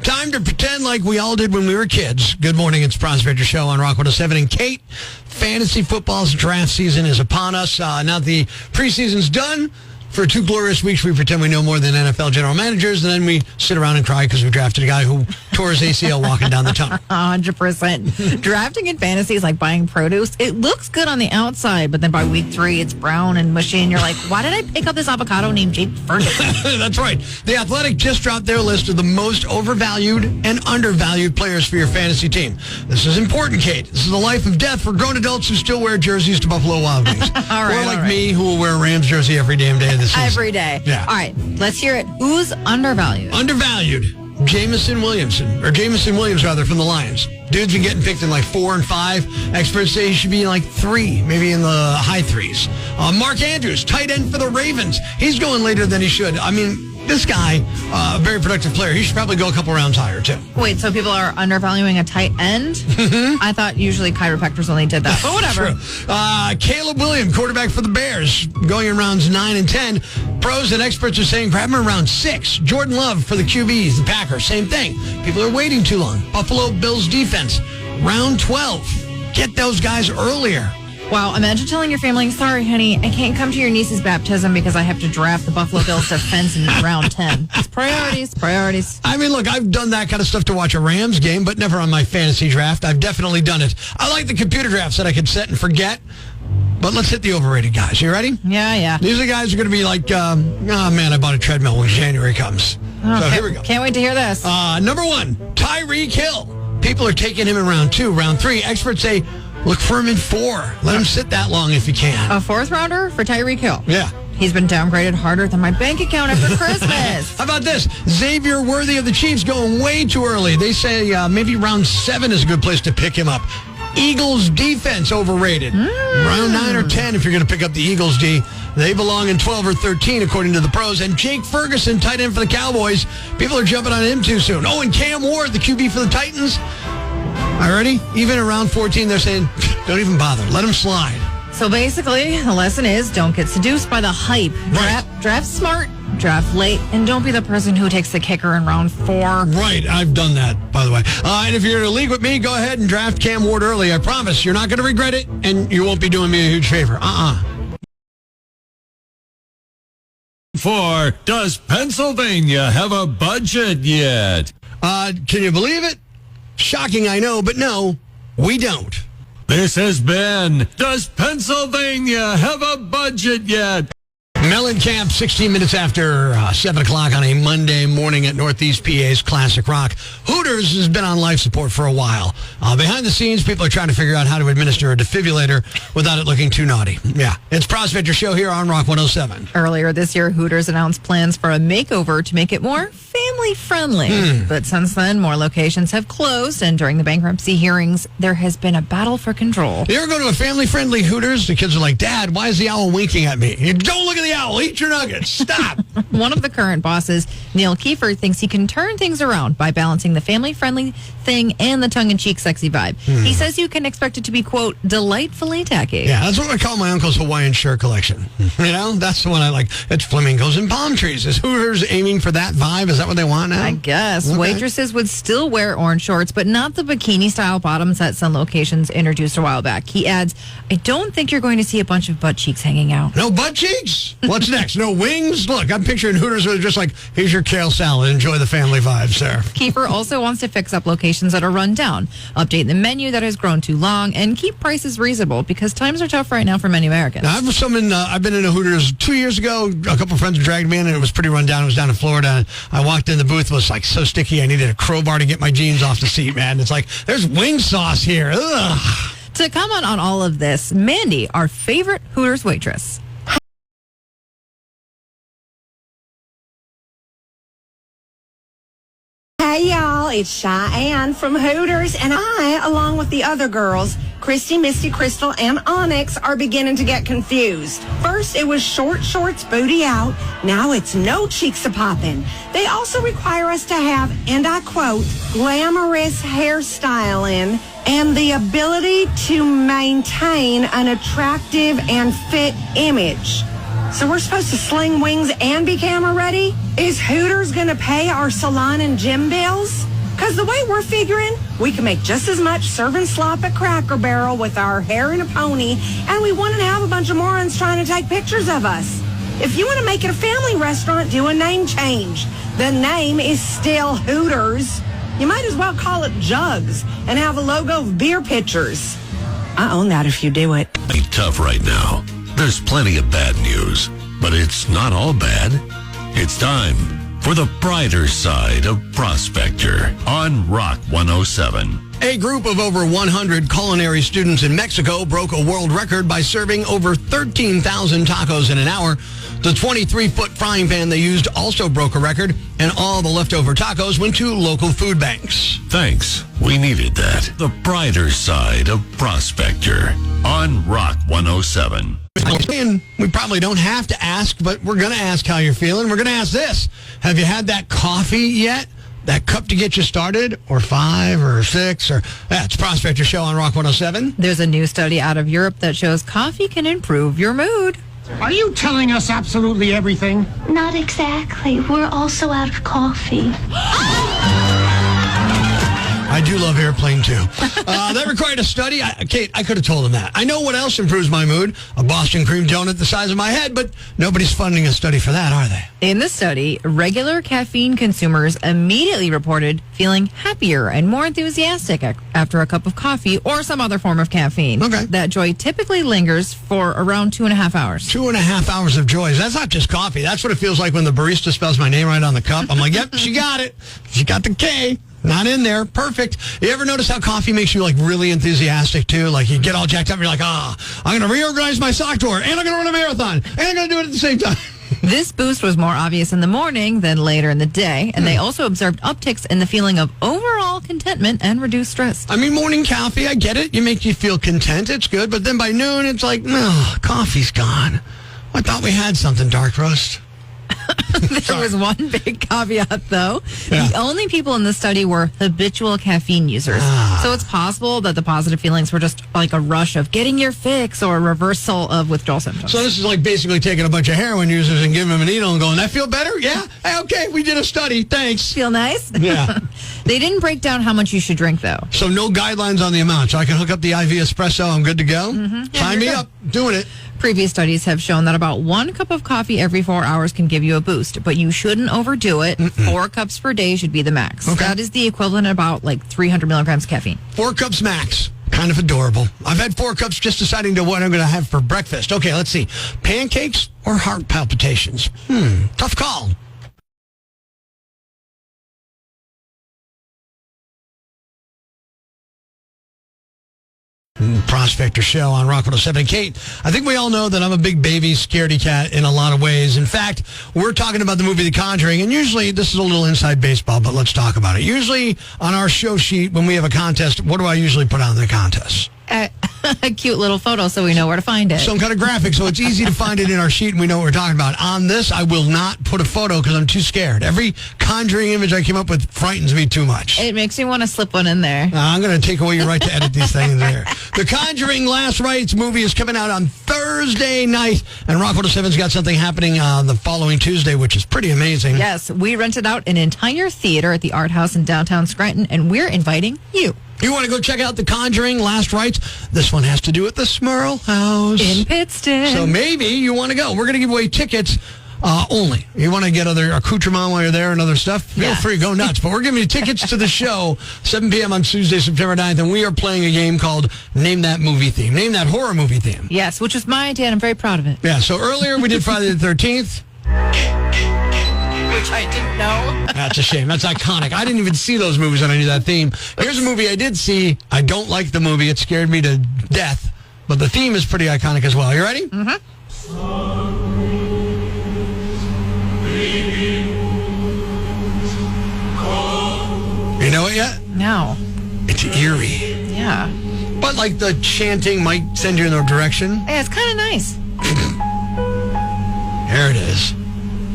Time to pretend like we all did when we were kids. Good morning, it's Prospector Show on Rock 107. And Kate, fantasy football's draft season is upon us. Now the preseason's done. For 2 glorious weeks, we pretend we know more than NFL general managers, and then we sit around and cry because we drafted a guy who tore his ACL walking down the tunnel. 100%. Drafting in fantasy is like buying produce. It looks good on the outside, but then by week 3, it's brown and mushy, and you're like, why did I pick up this avocado named Jake Ferguson? That's right. The Athletic just dropped their list of the most overvalued and undervalued players for your fantasy team. This is important, Kate. This is the life of death for grown adults who still wear jerseys to Buffalo Wild Wings. Or like me, who will wear a Rams jersey every damn day of the season. Every day. Yeah. All right, let's hear it. Who's undervalued? Undervalued. Jamison Williams, from the Lions. Dude's been getting picked in like 4 and 5. Experts say he should be in like 3, maybe in the high 3s. Mark Andrews, tight end for the Ravens. He's going later than he should. I mean, this guy, a very productive player. He should probably go a couple rounds higher, too. Wait, so people are undervaluing a tight end? Mm-hmm. I thought usually chiropractors only did that, but whatever. Caleb Williams, quarterback for the Bears, going in rounds 9 and 10. Pros and experts are saying grab him around 6. Jordan Love for the QBs, the Packers, same thing. People are waiting too long. Buffalo Bills defense, round 12. Get those guys earlier. Wow, imagine telling your family, sorry, honey, I can't come to your niece's baptism because I have to draft the Buffalo Bills defense in round 10. It's priorities. I mean, look, I've done that kind of stuff to watch a Rams game, but never on my fantasy draft. I've definitely done it. I like the computer drafts that I can set and forget. But let's hit the overrated guys. You ready? Yeah. These are guys who are going to be like, oh, man, I bought a treadmill when January comes. So here we go. Can't wait to hear this. Number 1, Tyreek Hill. People are taking him in round 2, round 3. Experts say look for him in 4. Let him sit that long if you can. A 4th rounder for Tyreek Hill? Yeah. He's been downgraded harder than my bank account after Christmas. How about this? Xavier Worthy of the Chiefs going way too early. They say maybe round 7 is a good place to pick him up. Eagles defense overrated. Round 9 or 10 if you're going to pick up the Eagles D. They belong in 12 or 13 according to the pros. And Jake Ferguson, tight end for the Cowboys. People are jumping on him too soon. Oh, and Cam Ward, the QB for the Titans. All right, ready? Even around 14, they're saying, don't even bother. Let him slide. So basically, the lesson is don't get seduced by the hype. Right. Draft smart, draft late, and don't be the person who takes the kicker in round 4. Right. I've done that, by the way. And if you're in a league with me, go ahead and draft Cam Ward early. I promise you're not going to regret it, and you won't be doing me a huge favor. Does Pennsylvania have a budget yet? Can you believe it? Shocking, I know, but no, we don't. This has been, does Pennsylvania have a budget yet? Mellencamp, 16 minutes after 7 o'clock on a Monday morning at Northeast PA's Classic Rock. Hooters has been on life support for a while. Behind the scenes, people are trying to figure out how to administer a defibrillator without it looking too naughty. Yeah, it's Prospector Show here on Rock 107. Earlier this year, Hooters announced plans for a makeover to make it more family-friendly. But since then, more locations have closed, and during the bankruptcy hearings, there has been a battle for control. You ever go to a family-friendly Hooters? The kids are like, Dad, why is the owl winking at me? Don't look at the owl. Eat your nuggets. Stop. One of the current bosses, Neil Kiefer, thinks he can turn things around by balancing the family-friendly thing and the tongue-in-cheek sexy vibe. He says you can expect it to be, quote, delightfully tacky. Yeah, that's what I call my uncle's Hawaiian shirt collection. You know, that's the one I like. It's flamingos and palm trees. Is Hooters aiming for that vibe? Is that what they want now? I guess. Okay. Waitresses would still wear orange shorts, but not the bikini-style bottoms that some locations introduced a while back. He adds, I don't think you're going to see a bunch of butt cheeks hanging out. No butt cheeks? What's next? No wings? Look, I'm picturing Hooters with just like, here's your kale salad. Enjoy the family vibes there. Kiefer also wants to fix up locations that are run down, update the menu that has grown too long, and keep prices reasonable because times are tough right now for many Americans. Now, I've been in a Hooters 2 years ago. A couple of friends dragged me in, and it was pretty run down. It was down in Florida. And I walked in, the booth was like so sticky. I needed a crowbar to get my jeans off the seat, man. It's like, there's wing sauce here. Ugh. To comment on all of this, Mandy, our favorite Hooters waitress. Hey y'all, it's Cheyenne from Hooters, and I, along with the other girls, Christy, Misty, Crystal, and Onyx, are beginning to get confused. First, it was short shorts, booty out. Now it's no cheeks a-popping. They also require us to have, and I quote, glamorous hairstyling and the ability to maintain an attractive and fit image. So we're supposed to sling wings and be camera ready? Is Hooters going to pay our salon and gym bills? Because the way we're figuring, we can make just as much serving slop at Cracker Barrel with our hair in a pony, and we wouldn't have a bunch of morons trying to take pictures of us. If you want to make it a family restaurant, do a name change. The name is still Hooters. You might as well call it Jugs and have a logo of beer pitchers. I own that if you do it. Be tough right now. There's plenty of bad news, but it's not all bad. It's time for the brighter side of Prospector on Rock 107. A group of over 100 culinary students in Mexico broke a world record by serving over 13,000 tacos in an hour. The 23-foot frying pan they used also broke a record, and all the leftover tacos went to local food banks. Thanks. We needed that. The brighter side of Prospector on Rock 107. And we probably don't have to ask, but we're going to ask how you're feeling. We're going to ask this. Have you had that coffee yet? That cup to get you started? Or 5 or 6? Or that's Prospector Show on Rock 107. There's a new study out of Europe that shows coffee can improve your mood. Are you telling us absolutely everything? Not exactly. We're also out of coffee. I do love airplane, too. That required a study. Kate, I could have told him that. I know what else improves my mood. A Boston cream donut the size of my head, but nobody's funding a study for that, are they? In the study, regular caffeine consumers immediately reported feeling happier and more enthusiastic after a cup of coffee or some other form of caffeine. Okay. That joy typically lingers for around 2.5 hours. 2.5 hours of joy. That's not just coffee. That's what it feels like when the barista spells my name right on the cup. I'm like, yep, she got it. She got the K. Not in there. Perfect. You ever notice how coffee makes you like really enthusiastic too? Like you get all jacked up and you're like, I'm going to reorganize my sock drawer and I'm going to run a marathon and I'm going to do it at the same time. This boost was more obvious in the morning than later in the day, and they also observed upticks in the feeling of overall contentment and reduced stress. I mean, morning coffee, I get it. You make you feel content. It's good. But then by noon, it's like, no, coffee's gone. I thought we had something, dark roast. There was one big caveat, though. Yeah. The only people in the study were habitual caffeine users. So it's possible that the positive feelings were just like a rush of getting your fix or a reversal of withdrawal symptoms. So this is like basically taking a bunch of heroin users and giving them a needle and going, I feel better? Yeah? Hey, okay, we did a study. Thanks. Feel nice? Yeah. They didn't break down how much you should drink, though. So no guidelines on the amount. So I can hook up the IV espresso. I'm good to go? Sign me up. Doing it. Previous studies have shown that about 1 cup of coffee every 4 hours can give you a boost, but you shouldn't overdo it. 4 cups per day should be the max. Okay. That is the equivalent of about like 300 milligrams caffeine. 4 cups max. Kind of adorable. I've had 4 cups just deciding to what I'm going to have for breakfast. Okay, let's see. Pancakes or heart palpitations? Tough call. Prospector Show on Rock 107. Kate, I think we all know that I'm a big baby scaredy cat in a lot of ways. In fact, we're talking about the movie The Conjuring, and usually, this is a little inside baseball, but let's talk about it. Usually, on our show sheet, when we have a contest, what do I usually put on the contest? A cute little photo so we know where to find it. Some kind of graphic, so it's easy to find it in our sheet and we know what we're talking about. On this, I will not put a photo because I'm too scared. Every Conjuring image I came up with frightens me too much. It makes me want to slip one in there. I'm going to take away your right to edit these things there. The Conjuring Last Rites movie is coming out on Thursday night, and Rock 107's got something happening the following Tuesday, which is pretty amazing. Yes, we rented out an entire theater at the Art House in downtown Scranton, and we're inviting you. You want to go check out The Conjuring Last Rites? This one has to do with the Smurl House. In Pittston. So maybe you want to go. We're going to give away tickets only. You want to get other accoutrement while you're there and other stuff? Feel free, go nuts. But we're giving you tickets to the show, 7 p.m. on Tuesday, September 9th, and we are playing a game called Name That Movie Theme. Name that horror movie theme. Yes, which was my idea, and I'm very proud of it. Yeah, so earlier we did Friday the 13th. Which I didn't know. That's a shame. That's iconic. I didn't even see those movies when I knew that theme. Here's a movie I did see. I don't like the movie. It scared me to death. But the theme is pretty iconic as well. You ready? Mm-hmm. You know it yet? No. It's eerie. Yeah. But like the chanting might send you in the direction. Yeah, it's kind of nice. There it is.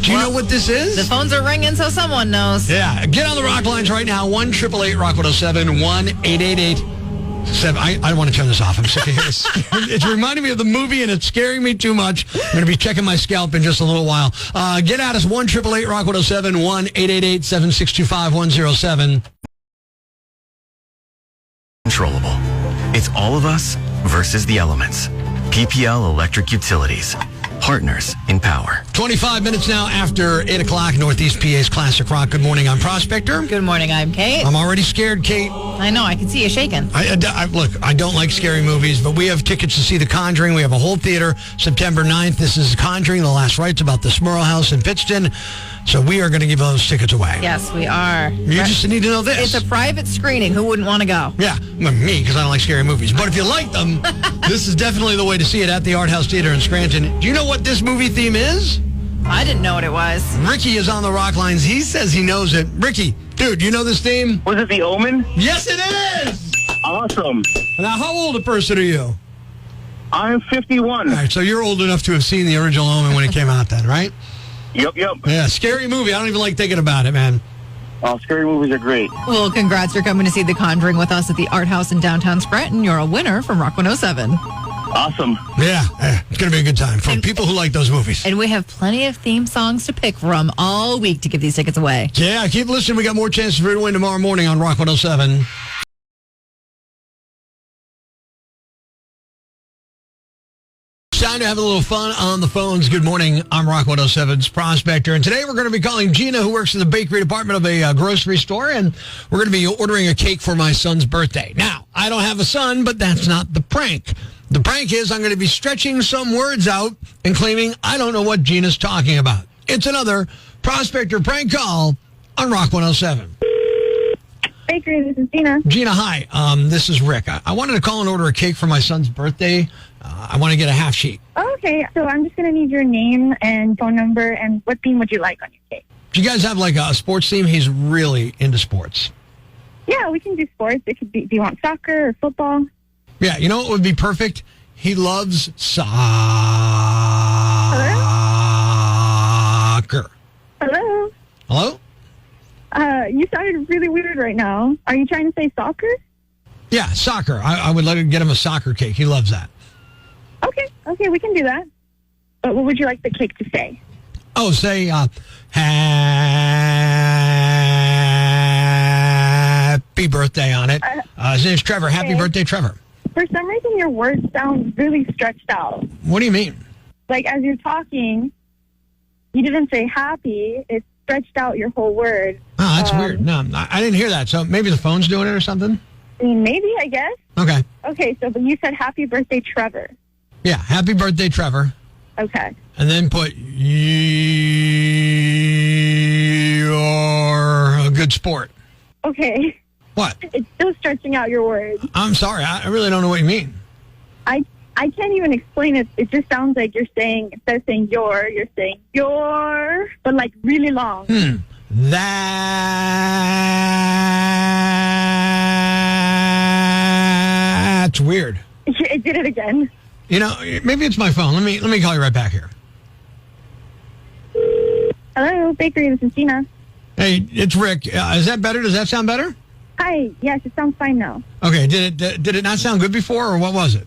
Do you know what this is? The phones are ringing, so someone knows. Yeah. Get on the rock lines right now. 1-888-ROCK-107, 1-888-7. I don't want to turn this off. I'm sick of this. It's reminding me of the movie, and it's scaring me too much. I'm going to be checking my scalp in just a little while. Get at us, 1-888-ROCK-107, 1-888-7625-107. uncontrollable. It's all of us versus the elements. PPL Electric Utilities. Partners in power. 25 minutes now after 8 o'clock, Northeast PA's Classic Rock. Good morning, I'm Prospector. Good morning, I'm Kate. I'm already scared, Kate. I know, I can see you shaking. Look, I don't like scary movies, but we have tickets to see The Conjuring. We have a whole theater September 9th. This is Conjuring, The Last Rites, about the Smurl House in Pittston. So we are going to give those tickets away. Yes, we are. You just need to know this. It's a private screening. Who wouldn't want to go? Yeah, me, because I don't like scary movies. But if you like them, this is definitely the way to see it at the Art House Theater in Scranton. Do you know what this movie theme is? I didn't know what it was. Ricky is on the rock lines. He says he knows it. Ricky, dude, you know this theme? Was it The Omen? Yes, it is! Awesome. Now, how old a person are you? I'm 51. All right, so you're old enough to have seen the original Omen when it came out then, right? Yep. Yeah, scary movie. I don't even like thinking about it, man. Oh, scary movies are great. Well, congrats for coming to see The Conjuring with us at the Art House in downtown Scranton. You're a winner from Rock 107. Awesome. Yeah, it's going to be a good time for people who like those movies. And we have plenty of theme songs to pick from all week to give these tickets away. Yeah, keep listening. We got more chances for you to win tomorrow morning on Rock 107. Time to have a little fun on the phones. Good morning. I'm Rock 107's Prospector. And today we're going to be calling Gina, who works in the bakery department of a grocery store. And we're going to be ordering a cake for my son's birthday. Now, I don't have a son, but that's not the prank. The prank is I'm going to be stretching some words out and claiming I don't know what Gina's talking about. It's another Prospector prank call on Rock 107. Bakery, this is Gina. Gina, hi. This is Rick. I wanted to call and order a cake for my son's birthday. I want to get a half sheet. Oh, okay, so I'm just going to need your name and phone number, and what theme would you like on your cake? Do you guys have like a sports theme? He's really into sports. Yeah, we can do sports. It could be, do you want soccer or football? Yeah, you know what would be perfect? He loves soccer. Hello? Hello? You sounded really weird right now. Are you trying to say soccer? Yeah, soccer. I would like to get him a soccer cake. He loves that. Okay, we can do that. But what would you like the cake to say? Oh, say, happy birthday on it. His name's Trevor. Okay. Happy birthday, Trevor. For some reason, your words sound really stretched out. What do you mean? Like, as you're talking, you didn't say happy. It stretched out your whole word. Oh, that's weird. No, I didn't hear that. So maybe the phone's doing it or something? Maybe, I guess. Okay. Okay, so but you said happy birthday, Trevor. Yeah, happy birthday, Trevor. Okay. And then put you're a good sport. Okay. What? It's still stretching out your words. I'm sorry. I really don't know what you mean. I can't even explain it. It just sounds like you're saying, instead of saying you're saying your, but like really long. That's weird. It did it again. You know, maybe it's my phone. Let me call you right back here. Hello, bakery. This is Gina. Hey, it's Rick. Is that better? Does that sound better? Hi. Yes, it sounds fine now. Okay. Did it not sound good before, or what was it?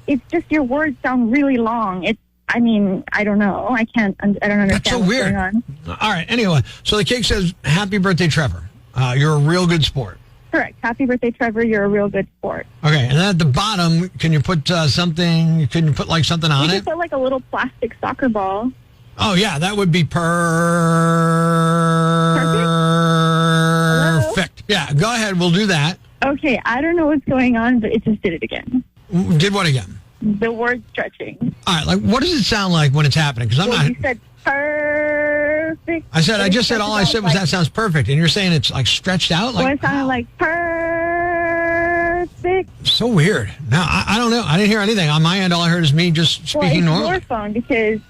It's just your words sound really long. I don't know. I don't understand. That's so what's weird. going on. All right. Anyway, so the cake says, "Happy birthday, Trevor. You're a real good sport." Correct. Happy birthday, Trevor. You're a real good sport. Okay, and then at the bottom, can you put something? Can you put like something on You it? can put like a little plastic soccer ball. Oh yeah, that would be perfect. Yeah, go ahead. We'll do that. Okay, I don't know what's going on, but it just did it again. Did what again? The word stretching. All right, like what does it sound like when it's happening? Because I'm not. You said perfect. I just said all I said was that sounds perfect, and you're saying it's like stretched out. Like it sounded like perfect. So weird. No, I don't know. I didn't hear anything on my end. All I heard is me just speaking it's normally. your phone because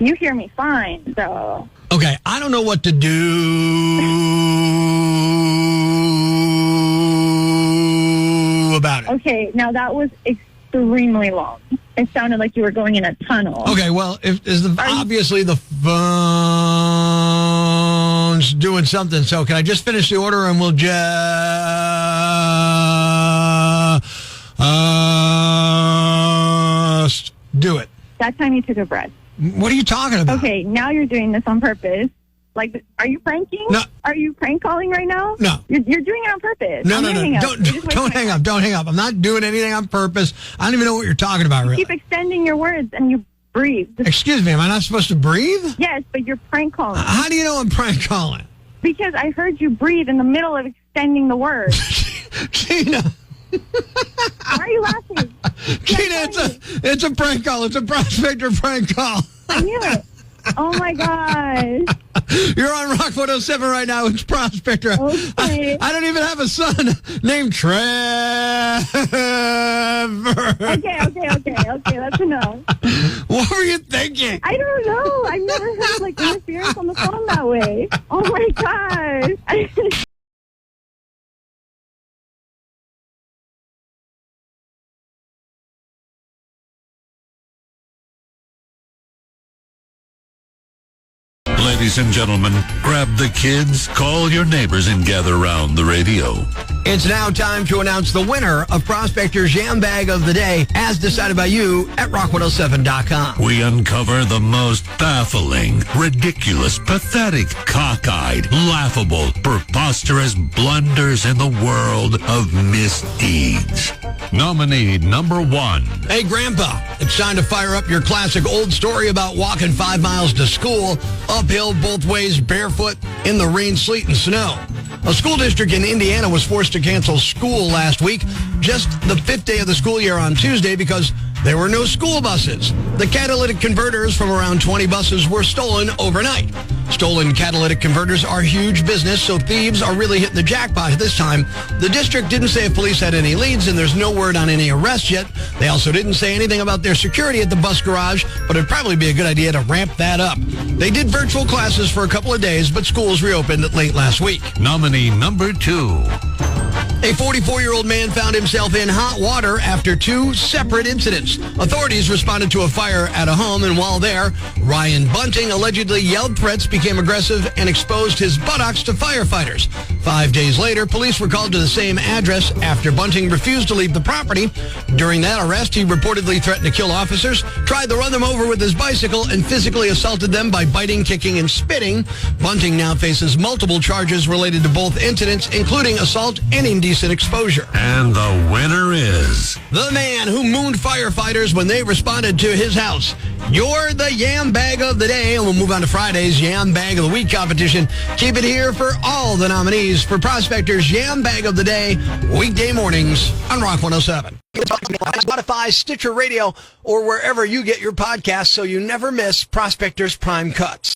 you hear me fine. So okay, I don't know what to do about it. Okay, now that was extremely long. It sounded like you were going in a tunnel. Okay, well, obviously the phone's doing something. So can I just finish the order and we'll just do it? That time you took a breath. What are you talking about? Okay, now you're doing this on purpose. Like, are you pranking? No. Are you prank calling right now? No. You're doing it on purpose. No, I'm no, gonna hang no. up. Don't You're just wasting hang my up. Don't hang up. I'm not doing anything on purpose. I don't even know what you're talking about, really. Keep extending your words and you breathe. Excuse me, am I not supposed to breathe? Yes, but you're prank calling. How do you know I'm prank calling? Because I heard you breathe in the middle of extending the words. Gina. Why are you laughing? Gina, it's a prank call. It's a Prospector prank call. I knew it. Oh, my gosh. You're on Rock 107 right now. It's Prospector. Okay. I don't even have a son named Trevor. Okay. That's enough. What were you thinking? I don't know. I've never heard, like, interference on the phone that way. Oh, my gosh. Ladies and gentlemen, grab the kids, call your neighbors, and gather around the radio. It's now time to announce the winner of Prospector's Jam Bag of the Day, as decided by you at rock107.com. We uncover the most baffling, ridiculous, pathetic, cockeyed, laughable, preposterous blunders in the world of misdeeds. Nominee number 1. Hey, Grandpa, it's time to fire up your classic old story about walking 5 miles to school, uphill both ways, barefoot, in the rain, sleet, and snow. A school district in Indiana was forced to cancel school last week, just the 5th day of the school year on Tuesday, because there were no school buses. The catalytic converters from around 20 buses were stolen overnight. Stolen catalytic converters are huge business, so thieves are really hitting the jackpot this time. The district didn't say if police had any leads, and there's no word on any arrests yet. They also didn't say anything about their security at the bus garage, but it'd probably be a good idea to ramp that up. They did virtual classes for a couple of days, but schools reopened late last week. Nominee number 2. A 44-year-old man found himself in hot water after 2 separate incidents. Authorities responded to a fire at a home, and while there, Ryan Bunting allegedly yelled threats, became aggressive, and exposed his buttocks to firefighters. 5 days later, police were called to the same address after Bunting refused to leave the property. During that arrest, he reportedly threatened to kill officers, tried to run them over with his bicycle, and physically assaulted them by biting, kicking, and spitting. Bunting now faces multiple charges related to both incidents, including assault and indecent exposure. And the winner is the man who mooned firefighters when they responded to his house. You're the Yam Bag of the Day, and we'll move on to Friday's Yam Bag of the Week competition. Keep it here for all the nominees for Prospector's Yam Bag of the Day, weekday mornings on Rock 107. Spotify, Stitcher Radio, or wherever you get your podcasts so you never miss Prospector's Prime Cuts.